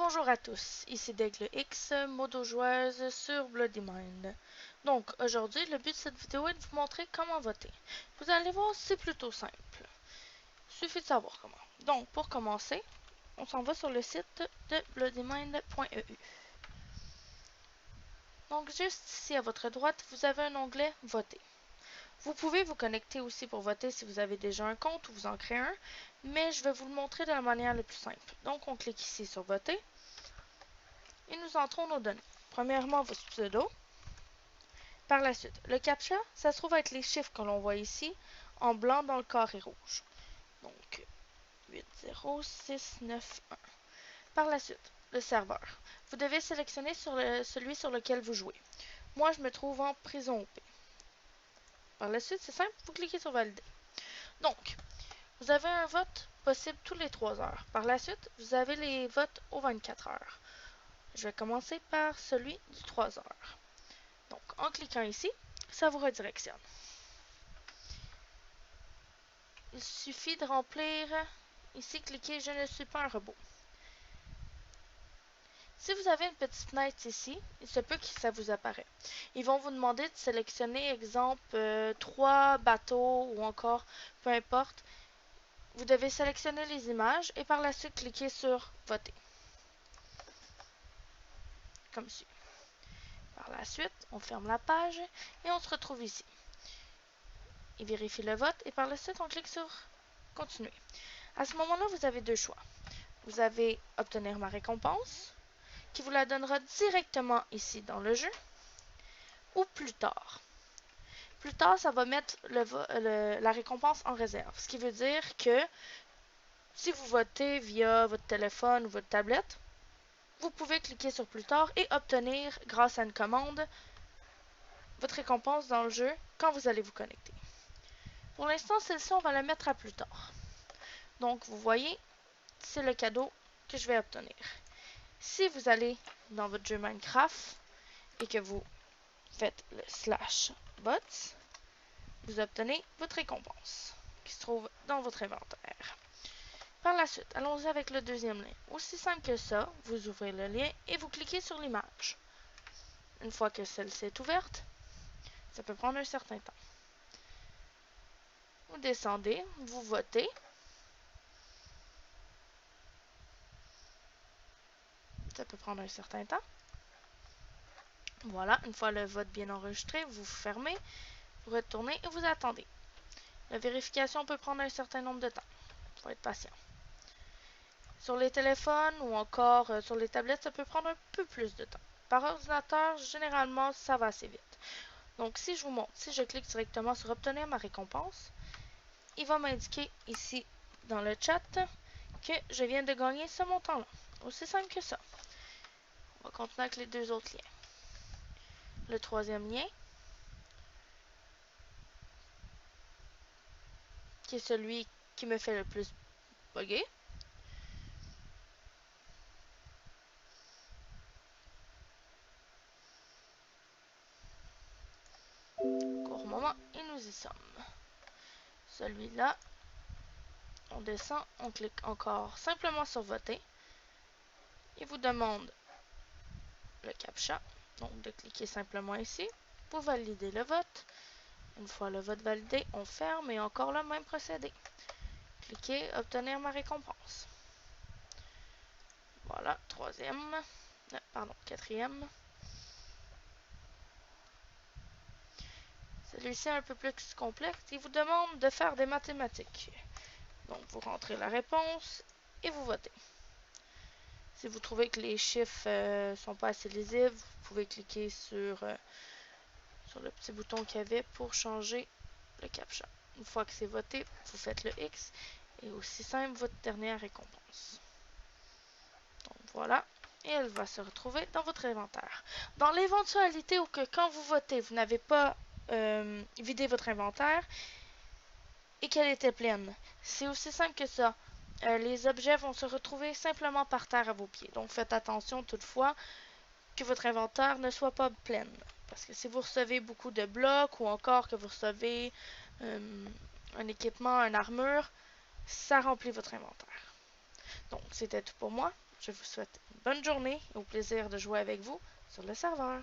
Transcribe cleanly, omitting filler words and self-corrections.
Bonjour à tous, ici Daigle X, modo joueuse sur Bloody Mind. Donc aujourd'hui, le but de cette vidéo est de vous montrer comment voter. Vous allez voir, c'est plutôt simple. Il suffit de savoir comment. Donc pour commencer, on s'en va sur le site de bloodymind.eu. Donc juste ici à votre droite, vous avez un onglet Voter. Vous pouvez vous connecter aussi pour voter si vous avez déjà un compte ou vous en créez un, mais je vais vous le montrer de la manière la plus simple. Donc on clique ici sur Voter. Et nous entrons nos données. Premièrement, votre pseudo. Par la suite, le CAPTCHA, ça se trouve être les chiffres que l'on voit ici, en blanc dans le carré rouge. Donc, 80691. Par la suite, le serveur. Vous devez sélectionner celui sur lequel vous jouez. Moi, je me trouve en prison OP. Par la suite, c'est simple, vous cliquez sur Valider. Donc, vous avez un vote possible tous les 3 heures. Par la suite, vous avez les votes aux 24 heures. Je vais commencer par celui du 3 heures. Donc, en cliquant ici, ça vous redirectionne. Il suffit de remplir, ici, cliquez « Je ne suis pas un robot ». Si vous avez une petite fenêtre ici, il se peut que ça vous apparaît. Ils vont vous demander de sélectionner, exemple, 3 bateaux ou encore, peu importe. Vous devez sélectionner les images et par la suite, cliquer sur « Voter ». Comme suit. Par la suite, on ferme la page et on se retrouve ici. Il vérifie le vote et par la suite, on clique sur « Continuer ». À ce moment-là, vous avez deux choix. Vous avez « Obtenir ma récompense » qui vous la donnera directement ici dans le jeu, ou plus tard. Plus tard, ça va mettre la récompense en réserve, ce qui veut dire que si vous votez via votre téléphone ou votre tablette, vous pouvez cliquer sur plus tard et obtenir, grâce à une commande, votre récompense dans le jeu quand vous allez vous connecter. Pour l'instant, celle-ci, on va la mettre à plus tard. Donc, vous voyez, c'est le cadeau que je vais obtenir. Si vous allez dans votre jeu Minecraft et que vous faites le /bots, vous obtenez votre récompense qui se trouve dans votre inventaire. Par la suite, allons-y avec le deuxième lien. Aussi simple que ça, vous ouvrez le lien et vous cliquez sur l'image. Une fois que celle-ci est ouverte, ça peut prendre un certain temps. Vous descendez, vous votez. Ça peut prendre un certain temps. Voilà, une fois le vote bien enregistré, vous fermez, vous retournez et vous attendez. La vérification peut prendre un certain nombre de temps. Il faut être patient. Sur les téléphones ou encore sur les tablettes, ça peut prendre un peu plus de temps. Par ordinateur, généralement, ça va assez vite. Donc, si je vous montre, si je clique directement sur obtenir ma récompense, il va m'indiquer ici dans le chat que je viens de gagner ce montant-là. Aussi simple que ça. On va continuer avec les deux autres liens. Le troisième lien, qui est celui qui me fait le plus bugger. Court moment, et nous y sommes. Celui-là, on descend, on clique encore simplement sur voter. Il vous demande le CAPTCHA, donc de cliquer simplement ici pour valider le vote. Une fois le vote validé, on ferme et encore le même procédé. Cliquez obtenir ma récompense. Voilà, quatrième. Celui-ci est un peu plus complexe. Il vous demande de faire des mathématiques. Donc, vous rentrez la réponse et vous votez. Si vous trouvez que les chiffres ne sont pas assez lisibles, vous pouvez cliquer sur le petit bouton qu'il y avait pour changer le CAPTCHA. Une fois que c'est voté, vous faites le X et aussi simple, votre dernière récompense. Donc voilà, et elle va se retrouver dans votre inventaire. Dans l'éventualité où que quand vous votez, vous n'avez pas vidé votre inventaire et qu'elle était pleine, c'est aussi simple que ça. Les objets vont se retrouver simplement par terre à vos pieds. Donc faites attention toutefois que votre inventaire ne soit pas plein. Parce que si vous recevez beaucoup de blocs ou encore que vous recevez un équipement, une armure, ça remplit votre inventaire. Donc c'était tout pour moi. Je vous souhaite une bonne journée et au plaisir de jouer avec vous sur le serveur.